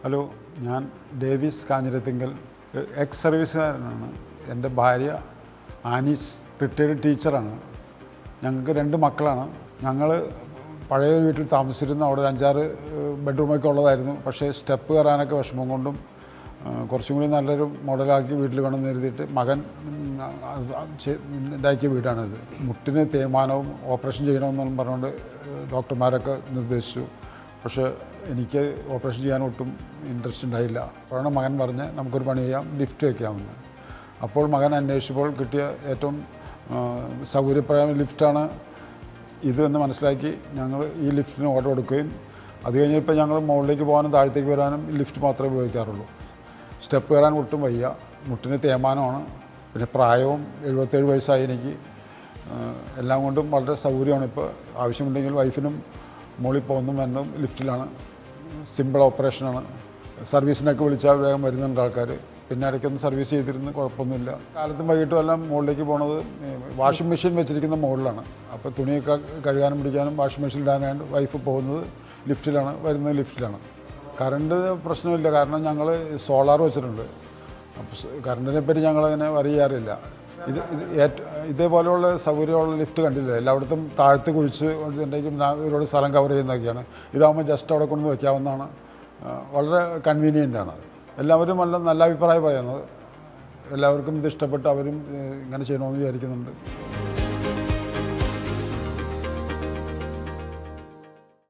Hello, ഞാൻ Davis Kanjirathinkal, X സർവീസുകാരനാണ്. എൻ്റെ ഭാര്യ ആനീസ് റിട്ടയർഡ് ടീച്ചറാണ്. ഞങ്ങൾക്ക് 2 മക്കളാണ്. ഞങ്ങൾ പഴയ വീട്ടിൽ താമസിച്ചിരുന്നു. അവിടെ 5-6 ബെഡ്റൂമൊക്കെ ഉള്ളതായിരുന്നു. പക്ഷേ സ്റ്റെപ്പ് കയറാനൊക്കെ വിഷമം കൊണ്ടും കുറച്ചും കൂടി നല്ലൊരു മോഡലാക്കി വീട്ടിൽ വേണമെന്ന് കരുതിയിട്ട് മകൻ ഉണ്ടാക്കിയ വീടാണിത്. മുട്ടിന് തേയ്മാനവും ഓപ്പറേഷൻ ചെയ്യണമെന്നും പറഞ്ഞുകൊണ്ട് ഡോക്ടർമാരൊക്കെ നിർദ്ദേശിച്ചു. പക്ഷേ എനിക്ക് ഓപ്പറേഷൻ ചെയ്യാൻ ഒട്ടും ഇൻട്രസ്റ്റ് ഉണ്ടായില്ല. അപ്പോഴാണ് മകൻ പറഞ്ഞ് നമുക്കൊരു പണി ചെയ്യാം, ലിഫ്റ്റ് വയ്ക്കാമെന്ന്. അപ്പോൾ മകൻ അന്വേഷിച്ചപ്പോൾ കിട്ടിയ ഏറ്റവും സൗകര്യപ്രദമായ ലിഫ്റ്റാണ് ഇത് എന്ന് മനസ്സിലാക്കി ഞങ്ങൾ ഈ ലിഫ്റ്റിന് ഓർഡർ കൊടുക്കുകയും അത് കഴിഞ്ഞപ്പോൾ ഞങ്ങൾ മുകളിലേക്ക് പോകാനും താഴത്തേക്ക് വരാനും ഈ ലിഫ്റ്റ് മാത്രമേ ഉപയോഗിക്കാറുള്ളൂ. സ്റ്റെപ്പ് കയറാൻ ഒട്ടും വയ്യ, മുട്ടിന് തേയ്മാനമാണ്, പിന്നെ പ്രായവും 77 വയസ്സായി എനിക്ക്. എല്ലാം കൊണ്ടും വളരെ സൗകര്യമാണ്. ഇപ്പോൾ ആവശ്യമുണ്ടെങ്കിൽ വൈഫിനും മുകളിൽ പോകുന്നതും വന്നതും ലിഫ്റ്റിലാണ്. സിമ്പിൾ ഓപ്പറേഷനാണ്. സർവീസിനൊക്കെ വിളിച്ചാൽ വേഗം വരുന്നുണ്ട് ആൾക്കാർ. പിന്നെ ഇടയ്ക്കൊന്ന് സർവീസ് ചെയ്തിരുന്ന് കുഴപ്പമൊന്നുമില്ല. കാലത്തും വൈകിട്ടും എല്ലാം മുകളിലേക്ക് പോണത് വാഷിംഗ് മെഷീൻ വെച്ചിരിക്കുന്ന മുകളിലാണ്. അപ്പോൾ തുണിയൊക്കെ കഴുകാനും പിടിക്കാനും വാഷിംഗ് മെഷീൻ ഇടാനായിട്ട് വൈഫ് പോകുന്നത് ലിഫ്റ്റിലാണ്, വരുന്നത് ലിഫ്റ്റിലാണ്. കറണ്ട് പ്രശ്നമില്ല, കാരണം ഞങ്ങൾ സോളാർ വെച്ചിട്ടുണ്ട്. അപ്പോൾ കറണ്ടിനെ പറ്റി ഞങ്ങളങ്ങനെ അറിയാറില്ല. ഇതേപോലെയുള്ള സൗകര്യമുള്ള ലിഫ്റ്റ് കണ്ടില്ല. എല്ലായിടത്തും താഴത്ത് കുഴിച്ച് ഉണ്ടെങ്കിൽ ഒരുപാട് സ്ഥലം കവർ ചെയ്യുന്നതൊക്കെയാണ്. ഇതാകുമ്പോൾ ജസ്റ്റ് അവിടെ കൊണ്ട് വയ്ക്കാവുന്നതാണ്. വളരെ കൺവീനിയൻ്റാണ്. എല്ലാവരും നല്ല അഭിപ്രായം പറയുന്നത്. എല്ലാവർക്കും ഇത് ഇഷ്ടപ്പെട്ട് അവരും ഇങ്ങനെ ചെയ്യണമെന്ന് വിചാരിക്കുന്നുണ്ട്.